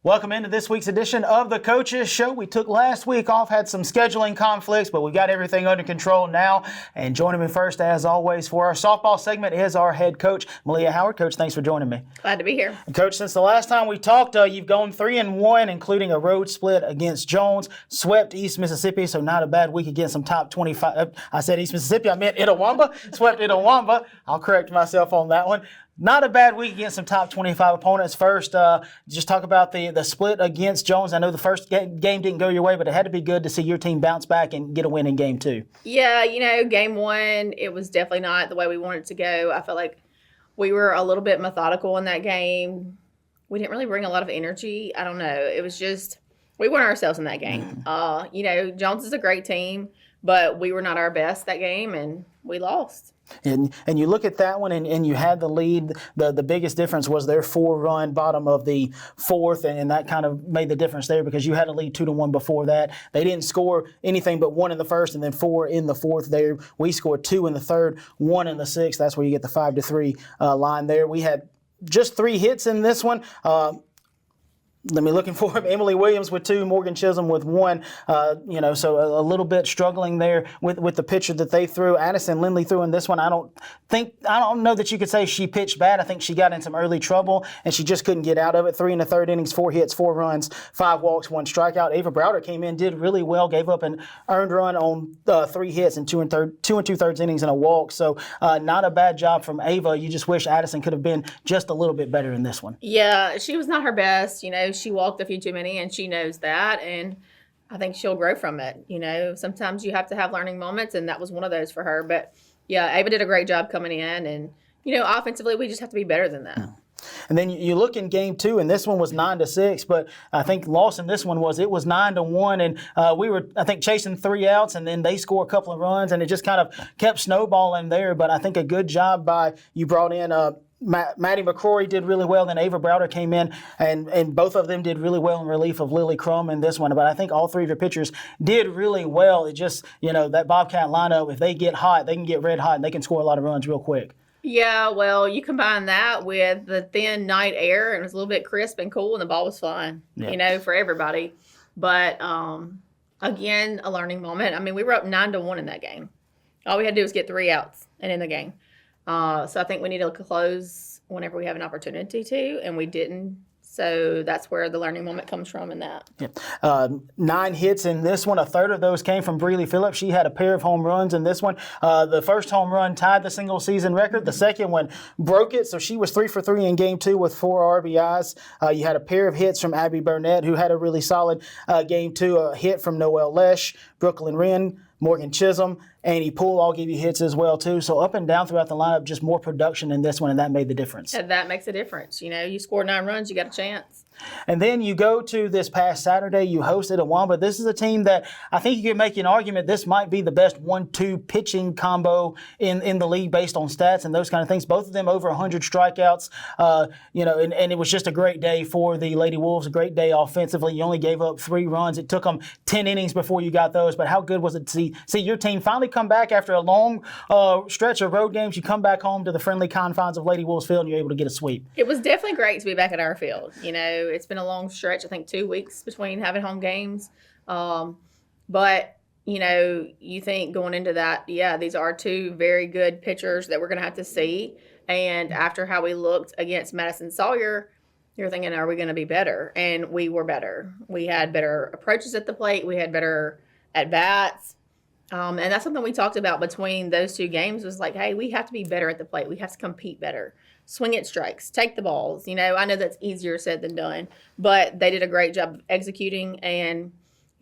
Welcome into this week's edition of the Coaches Show. We took last week off, had some scheduling conflicts, but we got everything under control now. And joining me first, as always, for our softball segment is our head coach, Meleah Howard. Coach, thanks for joining me. Glad to be here. And Coach, since the last time we talked, you've gone 3-1, including a road split against Jones, swept East Mississippi, so not a bad week against some top 25. I said East Mississippi, I meant Itawamba. Swept Itawamba. I'll correct myself on that one. Not a bad week against some top 25 opponents. First, just talk about the split against Jones. I know the first game didn't go your way, but it had to be good to see your team bounce back and get a win in game two. Yeah, game one, it was definitely not the way we wanted it to go. I felt like we were a little bit methodical in that game. We didn't really bring a lot of energy. I don't know. It was just, we weren't ourselves in that game. Jones is a great team, but we were not our best that game, and we lost. And you look at that one, and you had the lead. The biggest difference was their 4-run bottom of the fourth, and that kind of made the difference there because you had a lead 2-1 before that. They didn't score anything but 1 in the first and then 4 in the fourth there. We scored 2 in the third, 1 in the sixth. That's where you get the 5-3 line there. We had just 3 hits in this one. Let me looking for him. Emily Williams with 2, Morgan Chisholm with 1. So a little bit struggling there with the pitcher that they threw. Addison Lindley threw in this one. I don't know that you could say she pitched bad. I think she got in some early trouble and she just couldn't get out of it. 3 in the third innings, 4 hits, 4 runs, 5 walks, 1 strikeout. Ava Browder came in, did really well, gave up an earned run on 3 hits and 2 2/3 innings and a walk. So not a bad job from Ava. You just wish Addison could have been just a little bit better in this one. Yeah, she was not her best. She walked a few too many, and she knows that, and I think she'll grow from it. Sometimes you have to have learning moments, and that was one of those for her. But, yeah, Ava did a great job coming in, and, offensively, we just have to be better than that. And then you look in game 2, and this one was 9-6, but I think loss in this one was 9-1, and we were, I think, chasing 3 outs, and then they score a couple of runs, and it just kind of kept snowballing there. But I think a good job by you brought in Maddie McCrory did really well, then Ava Browder came in, and both of them did really well in relief of Lily Crum in this one. But I think all 3 of your pitchers did really well. It just, that Bobcat lineup, if they get hot, they can get red hot, and they can score a lot of runs real quick. Yeah, well, you combine that with the thin night air, and it was a little bit crisp and cool, and the ball was flying, for everybody. But, again, a learning moment. I mean, we were up 9-1 in that game. All we had to do was get 3 outs and in the game. So I think we need to close whenever we have an opportunity to, and we didn't. So that's where the learning moment comes from in that. Yeah. 9 hits in this one. A third of those came from Breely Phillips. She had a pair of home runs in this one. The first home run tied the single season record. The second one broke it. So she was 3 for 3 in game 2 with 4 RBIs. You had a pair of hits from Abby Burnett, who had a really solid game 2. A hit from Noelle Lesh, Brooklyn Wren, Morgan Chisholm, Annie Poole all give you hits as well, too. So up and down throughout the lineup, just more production in this one, and that made the difference. And that makes a difference. You score 9 runs, you got a chance. And then you go to this past Saturday, you hosted Itawamba. This is a team that I think you can make an argument this might be the best 1-2 pitching combo in the league based on stats and those kind of things. Both of them over 100 strikeouts, and it was just a great day for the Lady Wolves, a great day offensively. You only gave up 3 runs. It took them 10 innings before you got those, but how good was it to see your team finally come back after a long stretch of road games? You come back home to the friendly confines of Lady Wolves Field, and you're able to get a sweep. It was definitely great to be back at our field. It's been a long stretch, I think 2 weeks between having home games. But, you think going into that, these are 2 very good pitchers that we're going to have to see. And after how we looked against Madison Sawyer, you're thinking, are we going to be better? And we were better. We had better approaches at the plate. We had better at-bats. And that's something we talked about between those 2 games was like, hey, we have to be better at the plate. We have to compete better. Swing at strikes, take the balls. I know that's easier said than done, but they did a great job of executing and,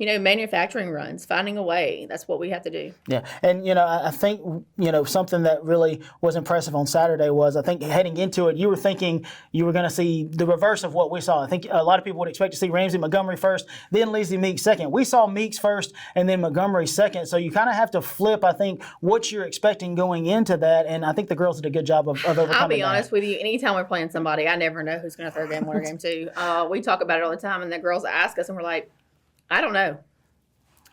manufacturing runs, finding a way. That's what we have to do. Yeah, and, I think, something that really was impressive on Saturday was I think heading into it, you were thinking you were going to see the reverse of what we saw. I think a lot of people would expect to see Ramsey Montgomery first, then Lizzie Meeks second. We saw Meeks first and then Montgomery second, so you kind of have to flip, I think, what you're expecting going into that, and I think the girls did a good job of overcoming I'll be that. honest with you, anytime we're playing somebody, I never know who's going to throw game 1 or game 2. We talk about it all the time, and the girls ask us, and we're like, I don't know.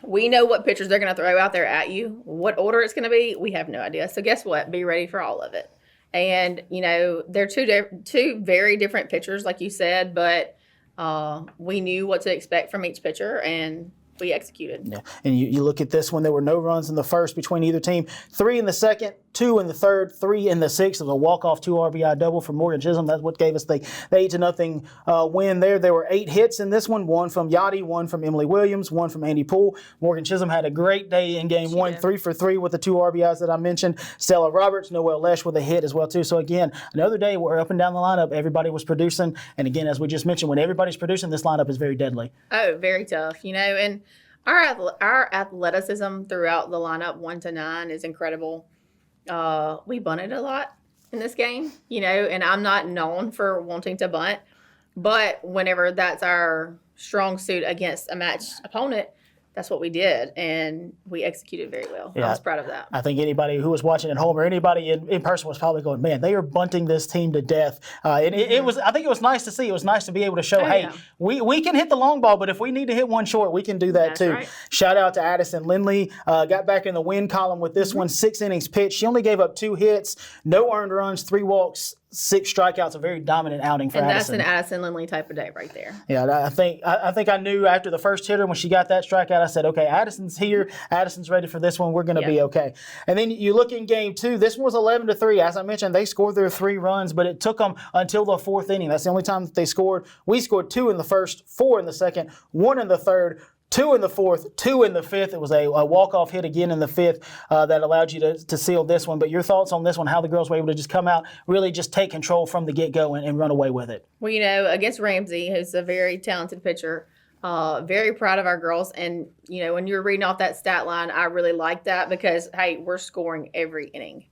We know what pitchers they're going to throw out there at you. What order it's going to be, we have no idea. So guess what? Be ready for all of it. And, they're two very different pitchers, like you said, but We knew what to expect from each pitcher, and we executed. Yeah. And you look at this one, there were no runs in the first between either team. 3 in the second, 2 in the third, 3 in the sixth. It was a walk-off 2 RBI double from Morgan Chisholm. That's what gave us the 8-0 win there. There were 8 hits in this one, 1 from Yachty, 1 from Emily Williams, 1 from Andy Poole. Morgan Chisholm had a great day in game 1, 3 for 3 with the 2 RBIs that I mentioned. Stella Roberts, Noelle Lesh with a hit as well too. So again, another day where up and down the lineup, everybody was producing. And again, as we just mentioned, when everybody's producing, this lineup is very deadly. Oh, very tough, and our athleticism throughout the lineup 1 to 9 is incredible. We bunted a lot in this game, and I'm not known for wanting to bunt, but whenever that's our strong suit against a matched opponent, that's what we did, and we executed very well. Yeah, I was proud of that. I think anybody who was watching at home or anybody in person was probably going, man, they are bunting this team to death. And it was, I think it was nice to see. It was nice to be able to show, we can hit the long ball, but if we need to hit one short, we can do that too. Right. Shout out to Addison Lindley. Got back in the win column with this one, 6 innings pitched. She only gave up 2 hits, no earned runs, 3 walks, 6 strikeouts, a very dominant outing for Addison. And that's an Addison Lindley type of day right there. Yeah, I think I knew after the first hitter when she got that strikeout, I said, okay, Addison's here. Addison's ready for this one. We're going to be okay. And then you look in game 2. This one was 11-3. As I mentioned, they scored their 3 runs, but it took them until the 4th inning. That's the only time that they scored. We scored 2 in the first, 4 in the second, 1 in the third, 2 in the 4th, 2 in the 5th. It was a walk-off hit again in the 5th that allowed you to seal this one. But your thoughts on this one, how the girls were able to just come out, really just take control from the get-go and run away with it? Well, against Ramsey, who's a very talented pitcher, very proud of our girls. And, when you're reading off that stat line, I really like that because, hey, we're scoring every inning.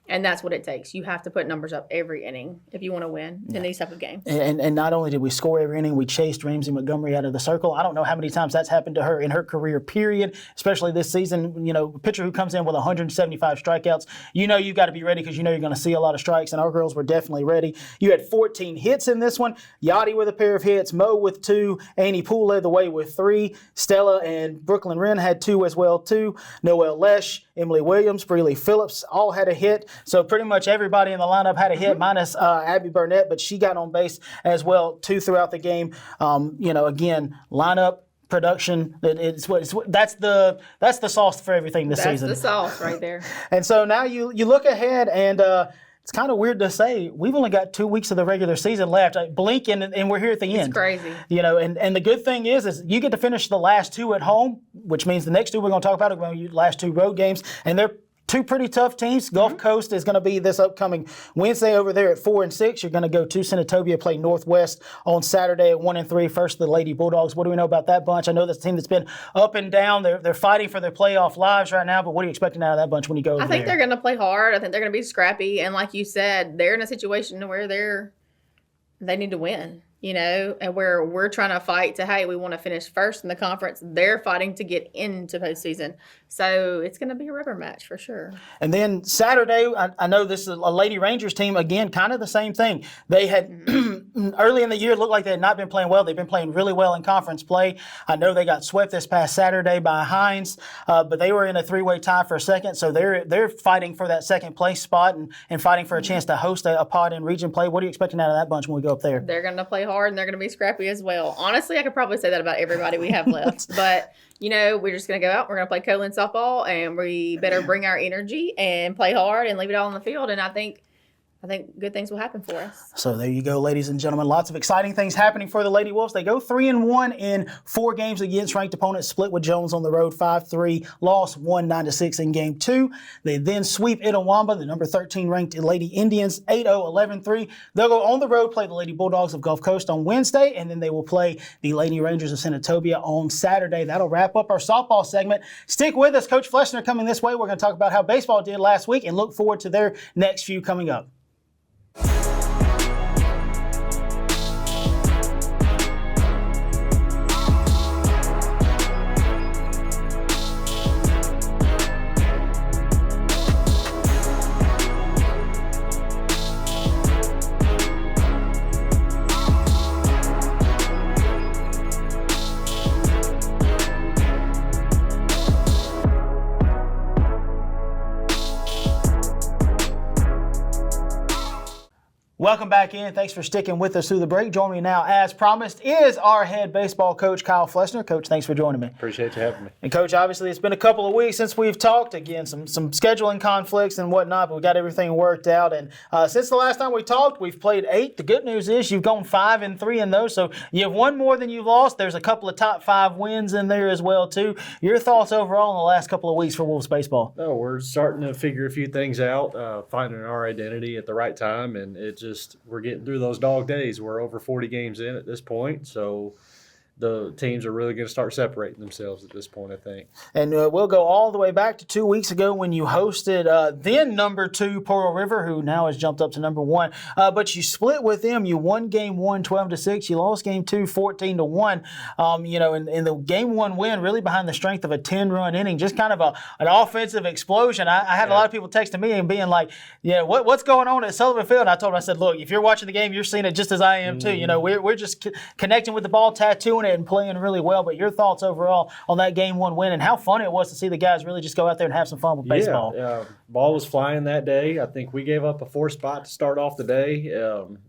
And that's what it takes. You have to put numbers up every inning if you want to win in these type of games. And not only did we score every inning, we chased Ramsey Montgomery out of the circle. I don't know how many times that's happened to her in her career, period, especially this season. A pitcher who comes in with 175 strikeouts, you've got to be ready because you're going to see a lot of strikes, and our girls were definitely ready. You had 14 hits in this one. Yachty with a pair of hits, Mo with 2, Annie Poole led the way with 3, Stella and Brooklyn Wren had 2 as well too, Noelle Lesh, Emily Williams, Breeley Phillips all had a hit. So pretty much everybody in the lineup had a hit, minus Abby Burnett, but she got on base as well too throughout the game. Again, lineup production. That's the sauce for everything this season. That's the sauce right there. And so now you look ahead and. It's kind of weird to say. We've only got 2 weeks of the regular season left. Blink and we're here at the end. It's crazy. And the good thing is you get to finish the last 2 at home, which means the next 2 we're going to talk about are going to be the last 2 road games, and they're 2 pretty tough teams. Gulf Coast is going to be this upcoming Wednesday over there at 4 and 6. You're going to go to Senatobia, play Northwest on Saturday at 1 and 3. First, the Lady Bulldogs. What do we know about that bunch? I know that's a team that's been up and down. They're fighting for their playoff lives right now. But what are you expecting out of that bunch when you go over there? I think they're going to play hard. I think they're going to be scrappy. And like you said, they're in a situation where they need to win. And where we're trying to fight to, we want to finish first in the conference. They're fighting to get into postseason. So it's going to be a rubber match for sure. And then Saturday, I know this is a Lady Rangers team, again, kind of the same thing. They had, early in the year, it looked like they had not been playing well. They've been playing really well in conference play. I know they got swept this past Saturday by Hines, but they were in a 3-way tie for a second. So they're fighting for that second place spot and fighting for a chance to host a pod in region play. What are you expecting out of that bunch when we go up there? They're going to play hard. And they're going to be scrappy as well. Honestly, I could probably say that about everybody we have left. But, we're just going to go out. We're going to play Co-Lin softball, and we better bring our energy and play hard and leave it all on the field. And I think good things will happen for us. So there you go, ladies and gentlemen. Lots of exciting things happening for the Lady Wolves. They go 3-1 in 4 games against ranked opponents, split with Jones on the road 5-3, lost 1-9-6 in game 2. They then sweep Itawamba, the number 13 ranked Lady Indians, 8-0, 11-3. They'll go on the road, play the Lady Bulldogs of Gulf Coast on Wednesday, and then they will play the Lady Rangers of Senatobia on Saturday. That'll wrap up our softball segment. Stick with us. Coach Flessner coming this way. We're going to talk about how baseball did last week and look forward to their next few coming up. Welcome back in. Thanks for sticking with us through the break. Joining me now, as promised, is our head baseball coach, Kyle Flessner. Coach, thanks for joining me. Appreciate you having me. And Coach, obviously it's been a couple of weeks since we've talked. Again, some scheduling conflicts and whatnot, but we got everything worked out. And since the last time we talked, we've played 8. The good news is you've gone 5-3 in those, so you have won more than you've lost. There's a couple of top 5 wins in there as well too. Your thoughts overall in the last couple of weeks for Wolves baseball? No, we're starting to figure a few things out, finding our identity at the right time, and we're getting through those dog days. We're over 40 games in at this point, so the teams are really going to start separating themselves at this point, I think. And we'll go all the way back to 2 weeks ago when you hosted then number 2 Pearl River, who now has jumped up to number 1. But you split with them. You won game 1 12-6. You lost game 2 14-1. In the game 1 win, really behind the strength of a 10-run inning, just kind of an offensive explosion. I had a lot of people texting me and being like, what's going on at Sullivan Field? And I told them, I said, look, if you're watching the game, you're seeing it just as I am too. We're just connecting with the ball, tattooing it, and playing really well. But your thoughts overall on that game 1 win and how fun it was to see the guys really just go out there and have some fun with baseball? Ball was flying that day. I think we gave up a 4 spot to start off the day.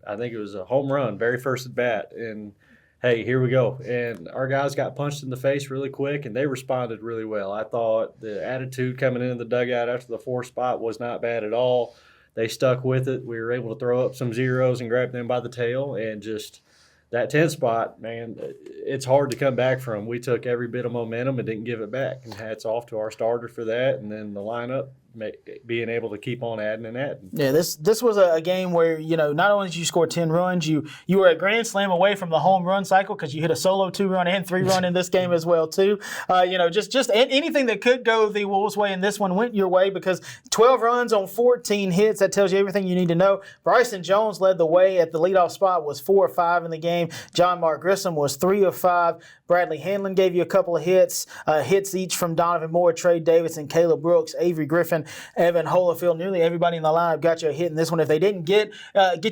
I think it was a home run, very first at bat, and hey, here we go. And our guys got punched in the face really quick, and they responded really well. I thought the attitude coming into the dugout after the 4 spot was not bad at all. They stuck with it. We were able to throw up some zeros and grab them by the tail, and just that 10 spot, man, it's hard to come back from. We took every bit of momentum and didn't give it back. And hats off to our starter for that. And then the lineup being able to keep on adding and adding. Yeah, this was a game where, not only did you score 10 runs, you were a grand slam away from the home run cycle because you hit a solo 2-run and 3-run in this game as well too. Just anything that could go the Wolves' way in this one went your way because 12 runs on 14 hits, that tells you everything you need to know. Bryson Jones led the way at the leadoff spot, was 4 of 5 in the game. John Mark Grissom was 3 of 5. Bradley Hanlon gave you a couple of hits each from Donovan Moore, Trey Davidson, Caleb Brooks, Avery Griffin, Evan Holifield. Nearly everybody in the lineup got you a hit in this one. If they didn't get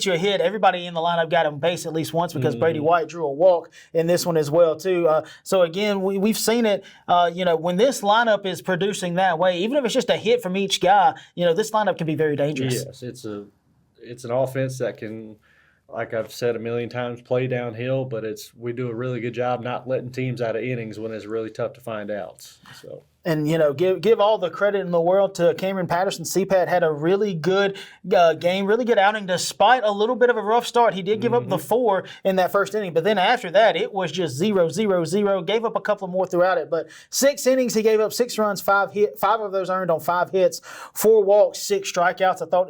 you a hit, everybody in the lineup got a base at least once because Brady White drew a walk in this one as well too. So again, we've seen it. When this lineup is producing that way, even if it's just a hit from each guy, this lineup can be very dangerous. Yes, it's an offense that can, like I've said a million times, play downhill, but we do a really good job not letting teams out of innings when it's really tough to find outs. So. And, give all the credit in the world to Cameron Patterson. CPAT had a really good game, really good outing despite a little bit of a rough start. He did give up the 4 in that first inning, but then after that, it was just 0-0-0. Gave up a couple more throughout it, but 6 innings, he gave up 6 runs, 5 of those earned on 5 hits, 4 walks, 6 strikeouts. I thought,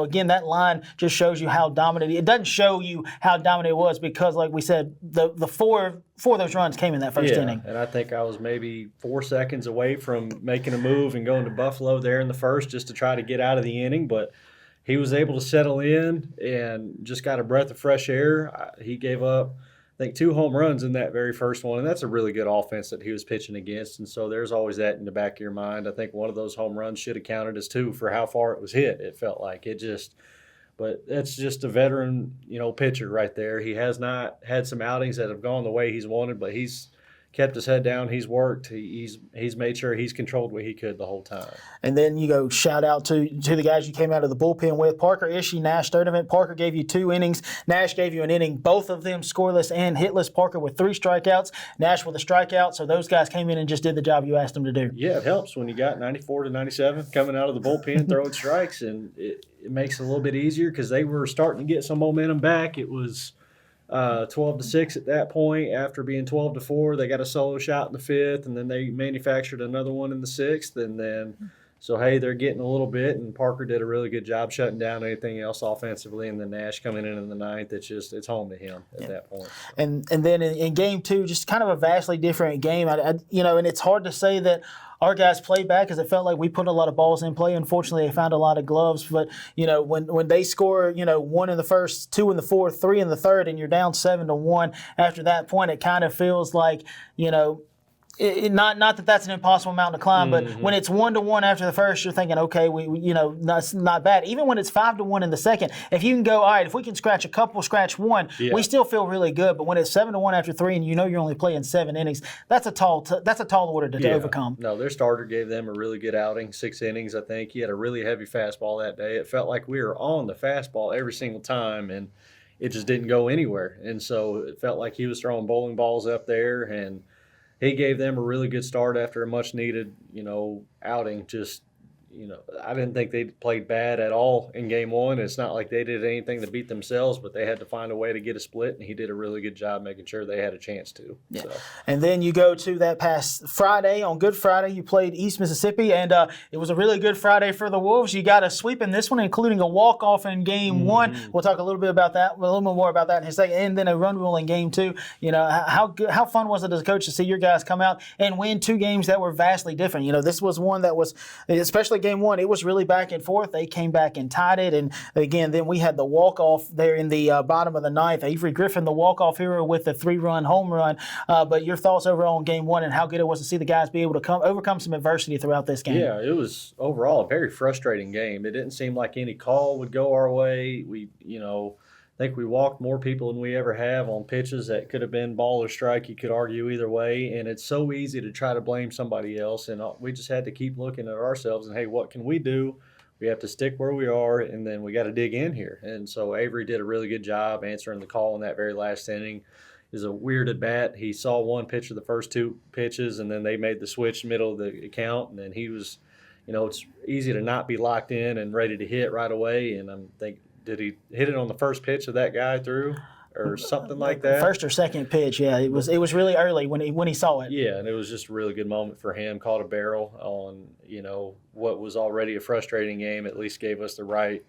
again, that line just shows you how dominant. It doesn't show you how dominant it was because, like we said, the 4 of those runs came in that first inning. And I think I was maybe 4 seconds away from making a move and going to Buffalo there in the first just to try to get out of the inning, but he was able to settle in and just got a breath of fresh air. He gave up, I think, 2 home runs in that very first one, and that's a really good offense that he was pitching against, and so there's always that in the back of your mind. I think one of those home runs should have counted as 2 for how far it was hit. It felt like it just – but that's just a veteran, pitcher right there. He has not had some outings that have gone the way he's wanted, but he's kept his head down. He's worked. He's made sure he's controlled what he could the whole time. And then you go shout out to the guys you came out of the bullpen with. Parker Ishii, Nash Sturdivant. Parker gave you 2 innings. Nash gave you an inning. Both of them scoreless and hitless. Parker with 3 strikeouts. Nash with a strikeout. So those guys came in and just did the job you asked them to do. Yeah, it helps when you got 94 to 97 coming out of the bullpen throwing strikes, and it makes it a little bit easier because they were starting to get some momentum back. It was 12-6 at that point. After being 12-4, they got a solo shot in the 5th, and then they manufactured another one in the 6th, and then so hey, they're getting a little bit, and Parker did a really good job shutting down anything else offensively, and then Nash coming in the 9th. It's home to him at that point. And then in game 2, just kind of a vastly different game. And it's hard to say that our guys played back because it felt like we put a lot of balls in play. Unfortunately, they found a lot of gloves. But, when they score, 1 in the first, 2 in the fourth, 3 in the third, and you're down 7-1 after that point, it kind of feels like, not that that's an impossible mountain to climb, but when it's 1-1 after the first, you're thinking, okay, that's not bad. Even when it's 5-1 in the second, if you can go, all right, if we can scratch one, we still feel really good. But when it's 7-1 after 3, and you're only playing 7 innings, that's a tall order to overcome. No, their starter gave them a really good outing, 6 innings. I think he had a really heavy fastball that day. It felt like we were on the fastball every single time, and it just didn't go anywhere. And so it felt like he was throwing bowling balls up there, and he gave them a really good start after a much-needed, outing. Just, I didn't think they played bad at all in Game 1. It's not like they did anything to beat themselves, but they had to find a way to get a split, and he did a really good job making sure they had a chance to. Yeah. So. And then you go to that past Friday. On Good Friday, you played East Mississippi, and it was a really good Friday for the Wolves. You got a sweep in this one, including a walk-off in Game 1. We'll talk a little bit more about that in a second, and then a run rule in Game 2. How fun was it as a coach to see your guys come out and win 2 games that were vastly different? This was one that was, especially Game 1, it was really back and forth. They came back and tied it, and again, then we had the walk-off there in the bottom of the 9th. Avery Griffin, the walk-off hero, with the 3-run home run. But your thoughts overall on Game 1 and how good it was to see the guys be able to overcome some adversity throughout this game? Yeah, it was overall a very frustrating game. It didn't seem like any call would go our way. We, I think we walked more people than we ever have on pitches that could have been ball or strike. You could argue either way, and it's so easy to try to blame somebody else. And we just had to keep looking at ourselves and, hey, what can we do? We have to stick where we are, and then we got to dig in here. And so Avery did a really good job answering the call in that very last inning. It was a weird at bat. He saw one pitch of the first 2 pitches, and then they made the switch middle of the count, and then he was, it's easy to not be locked in and ready to hit right away. And I'm thinking, did he hit it on the first pitch that guy threw or something like that? First or second pitch, yeah. It was really early when he saw it. Yeah, and it was just a really good moment for him. Caught a barrel on, what was already a frustrating game. At least gave us the right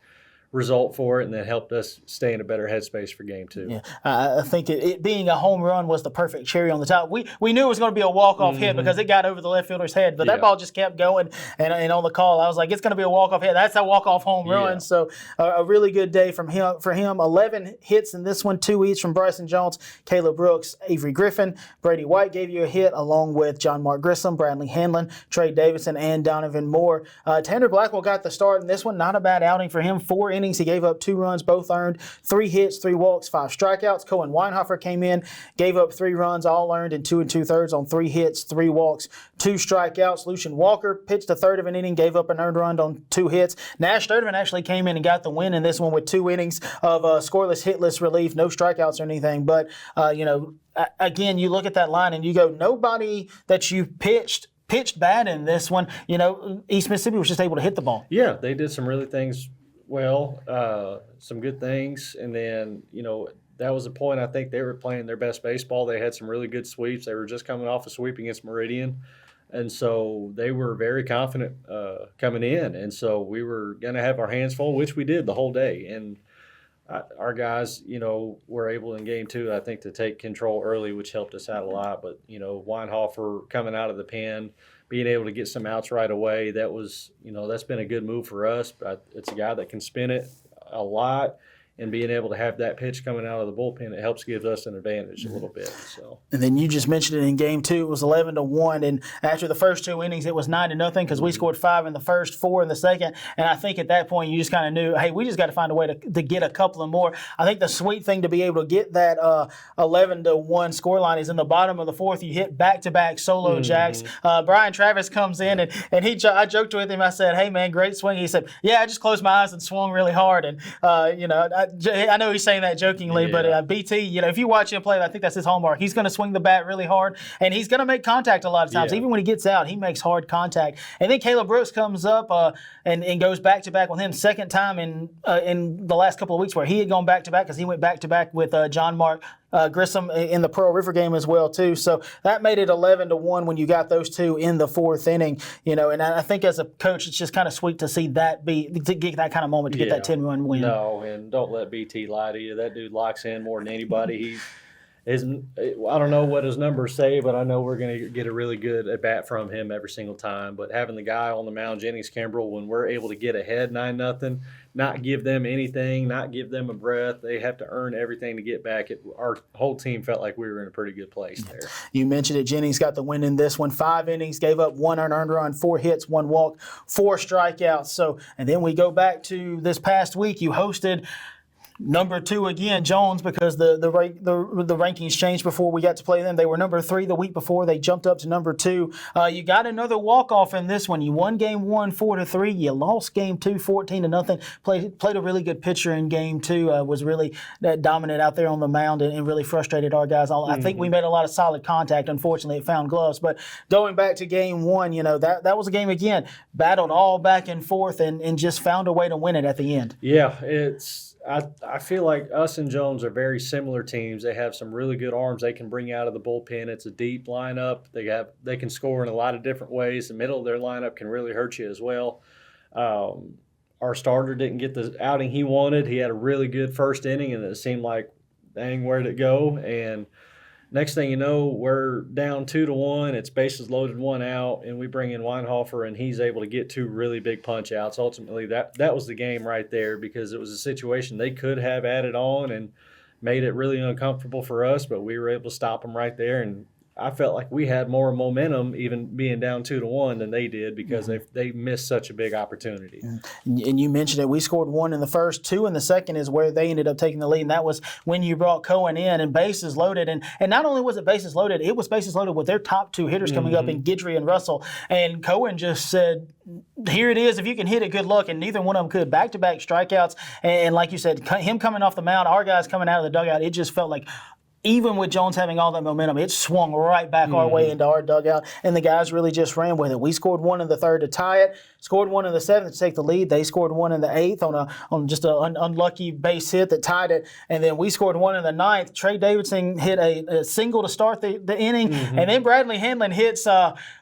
result for it, and then helped us stay in a better headspace for Game 2. Yeah, I think it being a home run was the perfect cherry on the top. We knew it was going to be a walk-off hit because it got over the left fielder's head, but that ball just kept going. And on the call, I was like, it's going to be a walk-off hit. That's a walk-off home run. So a really good day for him. 11 hits in this one, 2 each from Bryson Jones, Caleb Brooks, Avery Griffin. Brady White gave you a hit, along with John Mark Grissom, Bradley Hanlon, Trey Davidson, and Donovan Moore. Tanner Blackwell got the start in this one. Not a bad outing for him. 4 innings. He gave up 2 runs, both earned, 3 hits, 3 walks, 5 strikeouts. Cohen Weinhofer came in, gave up 3 runs, all earned in 2 2/3 on 3 hits, 3 walks, 2 strikeouts. Lucian Walker pitched a third of an inning, gave up an earned run on 2 hits. Nash Sturtevant actually came in and got the win in this one with 2 innings of scoreless, hitless relief, no strikeouts or anything. But, again, you look at that line and you go, nobody that you pitched bad in this one. East Mississippi was just able to hit the ball. Yeah, they did some really things well, some good things. And then, that was the point. I think they were playing their best baseball. They had some really good sweeps. They were just coming off a sweep against Meridian. And so they were very confident coming in. And so we were going to have our hands full, which we did the whole day. And our guys, were able in Game 2, I think, to take control early, which helped us out a lot. But, Weinhofer coming out of the pen, being able to get some outs right away, that was, that's been a good move for us. But it's a guy that can spin it a lot, and being able to have that pitch coming out of the bullpen, it helps give us an advantage a little bit. So. And then you just mentioned it in Game 2, it was 11-1, and after the first 2 innings, it was 9-0 because we scored 5 in the first, 4 in the second, and I think at that point you just kind of knew, hey, we just got to find a way to get a couple of more. I think the sweet thing to be able to get that 11-1 scoreline is in the bottom of the 4th. You hit back-to-back solo jacks. Brian Travis comes in, and I joked with him. I said, hey, man, great swing. He said, yeah, I just closed my eyes and swung really hard, and I know he's saying that jokingly, but BT, if you watch him play, I think that's his hallmark. He's going to swing the bat really hard, and he's going to make contact a lot of times. Even when he gets out, he makes hard contact. And then Caleb Brooks comes up and goes back-to-back with him, second time in the last couple of weeks where he had gone back-to-back because he went back-to-back with John Mark Grissom in the Pearl River game as well, too. So that made it 11-1 when you got those 2 in the 4th inning. And I think as a coach, it's just kind of sweet to see to get that kind of moment, to get that 10-run win. No, and don't let BT lie to you. That dude locks in more than anybody. I don't know what his numbers say, but I know we're going to get a really good at bat from him every single time. But having the guy on the mound, Jennings Kimbrell, when we're able to get ahead 9-0, not give them anything, not give them a breath, they have to earn everything to get back. Our whole team felt like we were in a pretty good place there. You mentioned it. Jennings got the win in this one. 5 innings, gave up 1 unearned run, 4 hits, 1 walk, 4 strikeouts. So, and then we go back to this past week. You hosted number 2 again, Jones, because the rankings changed before we got to play them. They were number 3 the week before. They jumped up to number 2. You got another walk-off in this one. You won game 1 4-3. You lost game 2 14-0. Played a really good pitcher in game 2. Was really dominant out there on the mound and really frustrated our guys. I think we made a lot of solid contact. Unfortunately, it found gloves. But going back to game 1, that was a game again. Battled all back and forth and just found a way to win it at the end. Yeah, I feel like us and Jones are very similar teams. They have some really good arms they can bring out of the bullpen. It's a deep lineup. They can score in a lot of different ways. The middle of their lineup can really hurt you as well. Our starter didn't get the outing he wanted. He had a really good first inning, and it seemed like, dang, where'd it go? And next thing you know, we're down 2-1. It's bases loaded, 1 out, and we bring in Weinhofer, and he's able to get 2 really big punch outs. Ultimately, that was the game right there, because it was a situation they could have added on and made it really uncomfortable for us, but we were able to stop them right there. And I felt like we had more momentum even being down 2-1 than they did, because they missed such a big opportunity. And you mentioned it. We scored 1 in the first, 2 in the second is where they ended up taking the lead. And that was when you brought Co-Lin in and bases loaded. And not only was it bases loaded, it was bases loaded with their top 2 hitters coming up in Guidry and Russell. And Co-Lin just said, here it is. If you can hit it, good luck. And neither one of them could. Back-to-back strikeouts. And like you said, him coming off the mound, our guys coming out of the dugout, it just felt like, even with Jones having all that momentum, it swung right back our way into our dugout, and the guys really just ran with it. We scored 1 in the 3rd to tie it, scored 1 in the 7th to take the lead. They scored 1 in the 8th on just an unlucky base hit that tied it, and then we scored 1 in the 9th. Trey Davidson hit a single to start the inning, and then Bradley Hanlon hits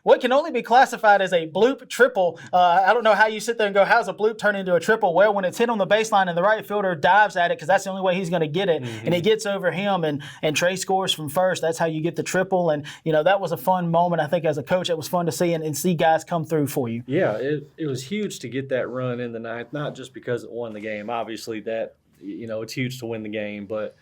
what can only be classified as a bloop triple. I don't know how you sit there and go, how's a bloop turn into a triple? Well, when it's hit on the baseline and the right fielder dives at it, because that's the only way he's going to get it, and it gets over him, and Trey scores from first. That's how you get the triple. And, that was a fun moment. I think as a coach, it was fun to see and see guys come through for you. Yeah, it was huge to get that run in the 9th, not just because it won the game. Obviously, that, it's huge to win the game. But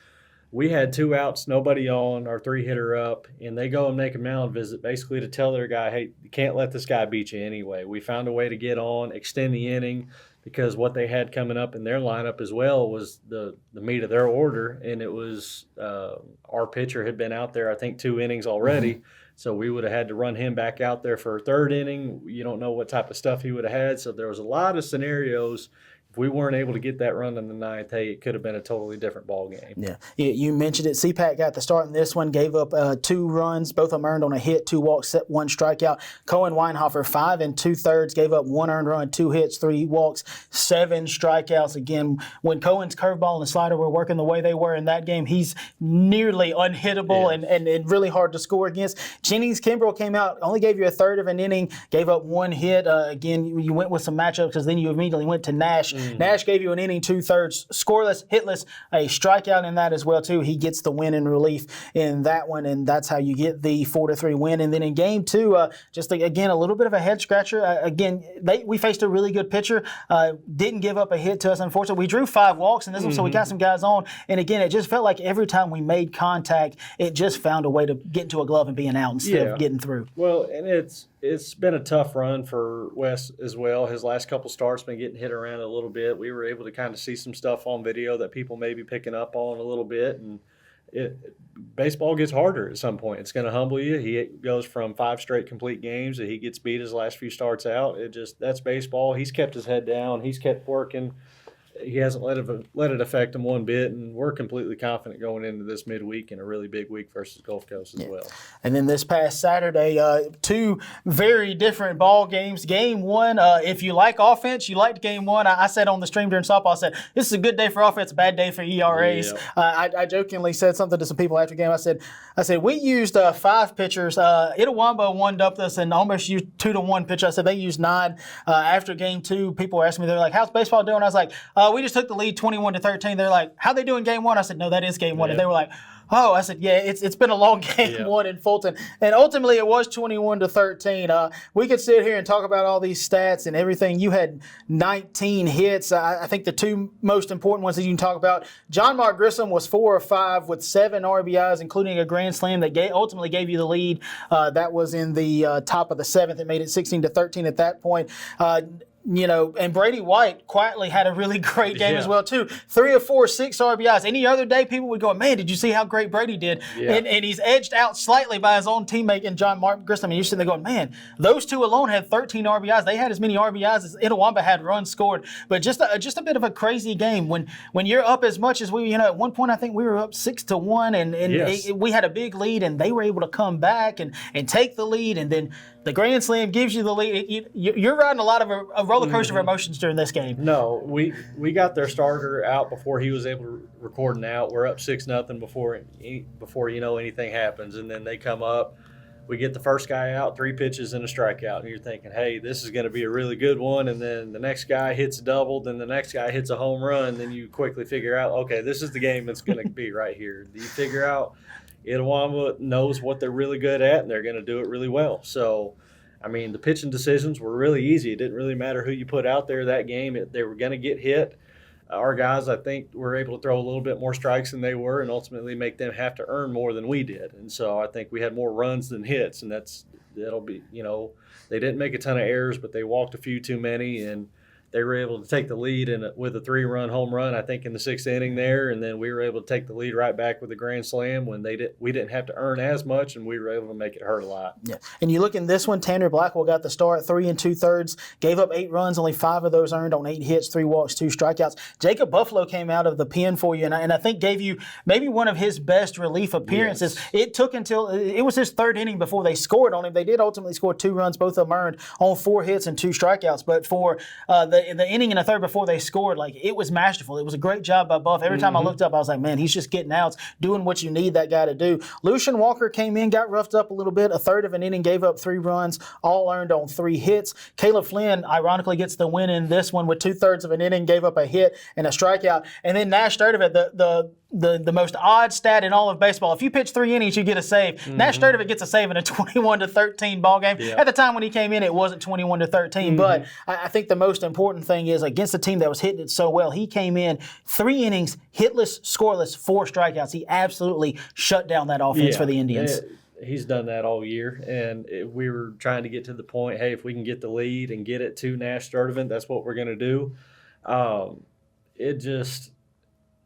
we had 2 outs, nobody on, our 3-hitter up, and they go and make a mound visit basically to tell their guy, hey, you can't let this guy beat you anyway. We found a way to get on, extend the inning, because what they had coming up in their lineup as well was the meat of their order, and it was our pitcher had been out there, I think, 2 innings already, so we would have had to run him back out there for a 3rd inning. You don't know what type of stuff he would have had, so there was a lot of scenarios. If we weren't able to get that run in the 9th, hey, it could have been a totally different ball game. Yeah, you mentioned it. CPAC got the start in this one, gave up 2 runs, both of them earned on a hit, 2 walks, 1 strikeout. Co-Lin Weinhofer, 5 2/3, gave up 1 earned run, 2 hits, 3 walks, 7 strikeouts. Again, when Co-Lin's curveball and the slider were working the way they were in that game, he's nearly unhittable and really hard to score against. Jennings Kimbrell came out, only gave you a 1/3 of an inning, gave up 1 hit. Again, you went with some matchups because then you immediately went to Nash. Nash gave you an inning, 2/3, scoreless, hitless, a strikeout in that as well too. He gets the win in relief in that one, and that's how you get the 4-3 win. And then in game 2, just again a little bit of a head scratcher. Again, we faced a really good pitcher, didn't give up a hit to us. Unfortunately, we drew 5 walks in this one, so we got some guys on. And again, it just felt like every time we made contact, it just found a way to get into a glove and being out instead of getting through. Well, and it's been a tough run for Wes as well. His last couple starts been getting hit around a little bit. We were able to kind of see some stuff on video that people may be picking up on a little bit. And baseball gets harder at some point. It's going to humble you. He goes from 5 straight complete games that he gets beat his last few starts out. That's baseball. He's kept his head down. He's kept working. He hasn't let it affect him one bit, and we're completely confident going into this midweek and a really big week versus Gulf Coast as well. And then this past Saturday, 2 very different ball games. Game 1, if you like offense, you liked game 1. I said on the stream during softball, I said, this is a good day for offense, a bad day for ERAs. Yeah. I jokingly said something to some people after the game. I said we used 5 pitchers. Itawamba one-upped us and almost used 2-to-1 pitcher. I said they used 9. After game 2, people were asking me, they're like, how's baseball doing? I was like, we just took the lead 21-13. They're like, how they doing game 1? I said, no, that is game 1. Yeah. And they were like, Oh, I said, yeah, it's been a long game, one in Fulton. And ultimately it was 21-13. We could sit here and talk about all these stats and everything. You had 19 hits. I think the two most important ones that you can talk about, John Mark Grissom was 4 of 5 with 7 RBIs, including a grand slam that ultimately gave you the lead. That was in the top of the 7th. It made it 16-13 at that point. And Brady White quietly had a really great game as well, too. 3 of 4, 6 RBIs. Any other day, people would go, man, did you see how great Brady did? Yeah. And he's edged out slightly by his own teammate in John Mark Grissom. And you're sitting there going, man, those two alone had 13 RBIs. They had as many RBIs as Itawamba had runs scored. But just a bit of a crazy game. When you're up as much as we, at one point, I think we were up 6-1, and yes. we had a big lead, and they were able to come back and take the lead, and then the grand slam gives you the lead. You're riding a lot of a roller coaster of emotions during this game. No, we got their starter out before he was able to record an out. We're up 6-0 before anything happens, and then they come up. We get the first guy out, 3 pitches and a strikeout, and you're thinking, hey, this is going to be a really good one. And then the next guy hits a double, then the next guy hits a home run. Then you quickly figure out, okay, this is the game that's going to be right here. You figure out Itawamba knows what they're really good at, and they're going to do it really well. So, I mean, the pitching decisions were really easy. It didn't really matter who you put out there that game. They were going to get hit. Our guys, I think, were able to throw a little bit more strikes than they were and ultimately make them have to earn more than we did. And so I think we had more runs than hits, and that'll be, they didn't make a ton of errors, but they walked a few too many, and they were able to take the lead with a 3-run home run, I think, in the 6th inning there, and then we were able to take the lead right back with a grand slam when we didn't have to earn as much, and we were able to make it hurt a lot. Yeah, and you look in this one, Tanner Blackwell got the start, 3 2/3, gave up 8 runs, only 5 of those earned on 8 hits, 3 walks, 2 strikeouts. Jacob Buffalo came out of the pen for you, and I think gave you maybe one of his best relief appearances. Yes. It took until it was his 3rd inning before they scored on him. They did ultimately score 2 runs, both of them earned on 4 hits and 2 strikeouts, but for the inning and a third before they scored, it was masterful. It was a great job by Buff. Every time I looked up, I was like, man, he's just getting outs, doing what you need that guy to do. Lucian Walker came in, got roughed up a little bit, a third of an inning, gave up 3 runs, all earned on 3 hits. Caleb Flynn, ironically, gets the win in this one with 2/3 of an inning, gave up a hit and a strikeout. And then Nash Sturdivant, the most odd stat in all of baseball. If you pitch 3 innings, you get a save. Nash Sturdivant gets a save in a 21-13 ball game. Yeah. At the time when he came in, it wasn't 21-13. But I think the most important thing is against a team that was hitting it so well, he came in 3 innings, hitless, scoreless, 4 strikeouts. He absolutely shut down that offense for the Indians. He's done that all year, and we were trying to get to the point, hey, if we can get the lead and get it to Nash Sturdivant, that's what we're going to do.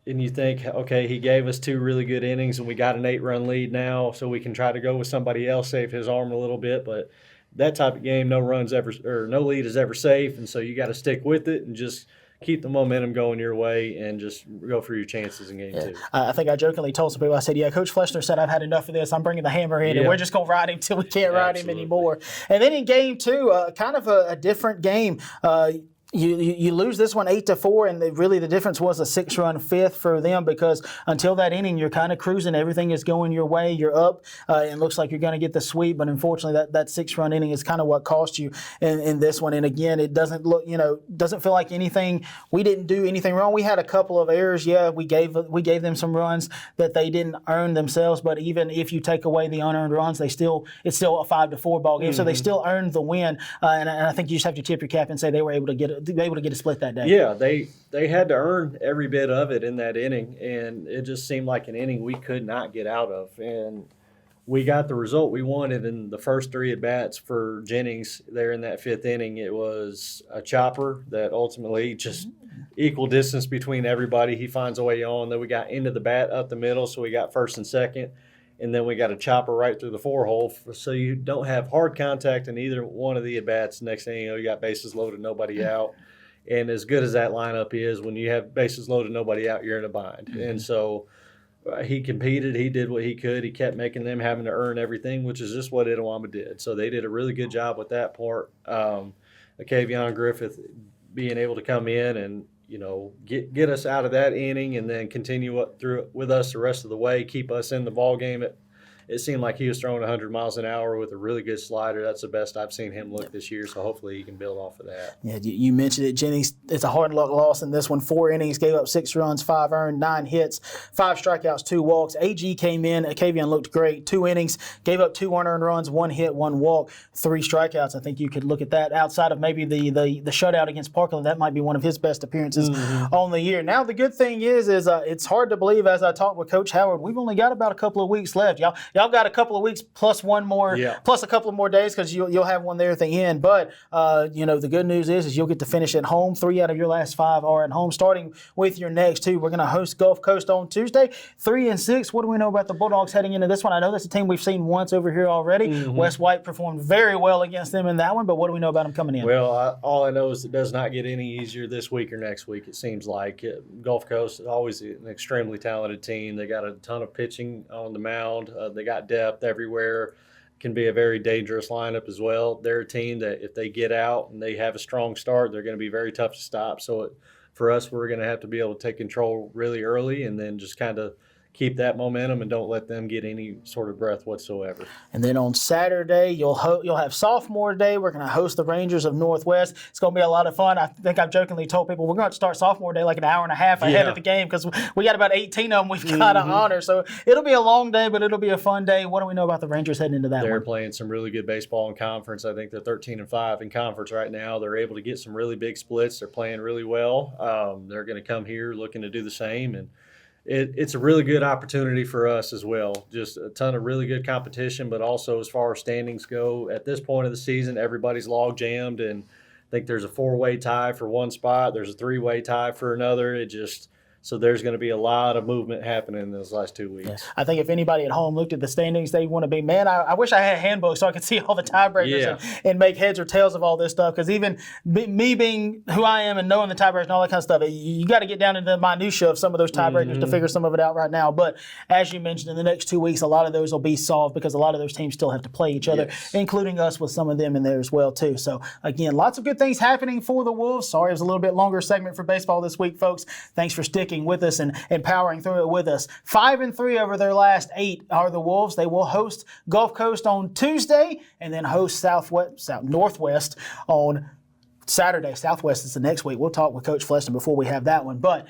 And you think, okay, he gave us 2 really good innings, and we got an 8-run lead now, so we can try to go with somebody else, save his arm a little bit. But that type of game, no lead is ever safe, and so you got to stick with it and just keep the momentum going your way and just go for your chances in game 2. I think I jokingly told some people, I said, Coach Flessner said, I've had enough of this. I'm bringing the hammer in, and we're just going to ride him till we can't ride him anymore. And then in game 2, kind of a different game. You lose this one 8-4, and really the difference was a 6-run fifth for them, because until that inning you're kind of cruising, everything is going your way, you're up, and looks like you're going to get the sweep. But unfortunately, that 6-run inning is kind of what cost you in this one. And again, it doesn't look, doesn't feel like anything. We didn't do anything wrong. We had a couple of errors. Yeah, we gave them some runs that they didn't earn themselves. But even if you take away the unearned runs, it's still a 5-4 ball game. So they still earned the win. And I think you just have to tip your cap and say they were able to get a split that day. Yeah, they had to earn every bit of it in that inning, and it just seemed like an inning we could not get out of. And we got the result we wanted in the first 3 at-bats for Jennings there in that 5th inning. It was a chopper that ultimately just equal distance between everybody. He finds a way on. Then we got into the bat up the middle, so we got first and second. And then we got a chopper right through the 4-hole, so you don't have hard contact in either one of the at-bats. Next thing you know, you got bases loaded, nobody out. And as good as that lineup is, when you have bases loaded, nobody out, you're in a bind. And so he competed. He did what he could. He kept making them having to earn everything, which is just what Itawamba did. So they did a really good job with that part. Kavion Griffith being able to come in and, get us out of that inning and then continue through with us the rest of the way, keep us in the ball game it seemed like he was throwing 100 miles an hour with a really good slider. That's the best I've seen him look this year, so hopefully he can build off of that. Yeah, you mentioned it, Jennings. It's a hard luck loss in this one. 4 innings, gave up 6 runs, 5 earned, 9 hits, 5 strikeouts, 2 walks. AG came in. Kavian looked great. 2 innings, gave up 2 unearned runs, 1 hit, 1 walk, 3 strikeouts. I think you could look at that. Outside of maybe the shutout against Parkland, that might be one of his best appearances on the year. Now the good thing is it's hard to believe, as I talked with Coach Howard, we've only got about a couple of weeks left. Y'all got a couple of weeks plus one more, plus a couple of more days because you'll have one there at the end. But the good news is you'll get to finish at home. 3 out of your last 5 are at home. Starting with your next 2, we're going to host Gulf Coast on Tuesday. 3-6. What do we know about the Bulldogs heading into this one? I know that's a team we've seen once over here already. Wes White performed very well against them in that one. But what do we know about them coming in? Well, all I know is it does not get any easier this week or next week. It seems like Gulf Coast is always an extremely talented team. They got a ton of pitching on the mound. They got depth everywhere. Can be a very dangerous lineup as well. They're a team that if they get out and they have a strong start, they're going to be very tough to stop. So for us, we're going to have to be able to take control really early and then just kind of keep that momentum and don't let them get any sort of breath whatsoever. And then on Saturday, you'll have Sophomore Day. We're going to host the Rangers of Northwest. It's going to be a lot of fun. I think I've jokingly told people we're going to start Sophomore Day like an hour and a half ahead of the game because we got about 18 of them we've got to honor. So it'll be a long day, but it'll be a fun day. What do we know about the Rangers heading into that They're one? playing some really good baseball in conference. I think they're 13-5 in conference right now. They're able to get some really big splits. They're playing really well. They're going to come here looking to do the same, and it's a really good opportunity for us as well. Just a ton of really good competition, but also as far as standings go, at this point of the season, everybody's log jammed, and I think there's a 4-way tie for one spot. There's a 3-way tie for another. So there's going to be a lot of movement happening in those last 2 weeks. Yeah. I think if anybody at home looked at the standings, they want to be, man, I wish I had a handbook so I could see all the tiebreakers and make heads or tails of all this stuff. Because even me being who I am and knowing the tiebreakers and all that kind of stuff, you got to get down into the minutia of some of those tiebreakers to figure some of it out right now. But as you mentioned, in the next 2 weeks, a lot of those will be solved because a lot of those teams still have to play each other, including us with some of them in there as well, too. So, again, lots of good things happening for the Wolves. Sorry it was a little bit longer segment for baseball this week, folks. Thanks for sticking with us and powering through it with us. 5-3 over their last 8 are the Wolves. They will host Gulf Coast on Tuesday and then host Northwest on Saturday. Southwest is the next week. We'll talk with Coach Flessner before we have that one. But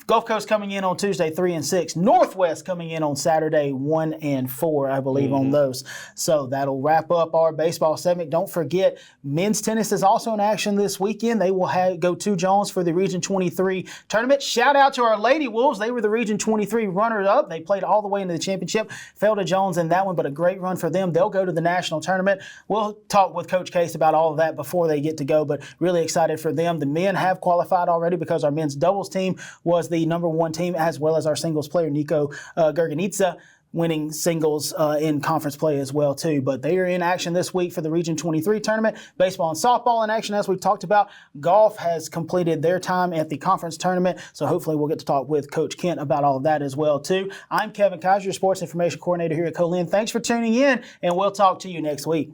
Gulf Coast coming in on Tuesday, 3-6. Northwest coming in on Saturday, 1-4, I believe, on those. So that'll wrap up our baseball segment. Don't forget, men's tennis is also in action this weekend. They will go to Jones for the Region 23 tournament. Shout out to our Lady Wolves. They were the Region 23 runners-up. They played all the way into the championship. Fell to Jones in that one, but a great run for them. They'll go to the national tournament. We'll talk with Coach Case about all of that before they get to go, but really excited for them. The men have qualified already because our men's doubles team was the number 1 team, as well as our singles player, Nico Gerganitsa, winning singles in conference play as well, too. But they are in action this week for the Region 23 tournament. Baseball and softball in action, as we talked about. Golf has completed their time at the conference tournament, so hopefully we'll get to talk with Coach Kent about all of that as well, too. I'm Kevin Kyzar, your Sports Information Coordinator here at Co-Lin. Thanks for tuning in, and we'll talk to you next week.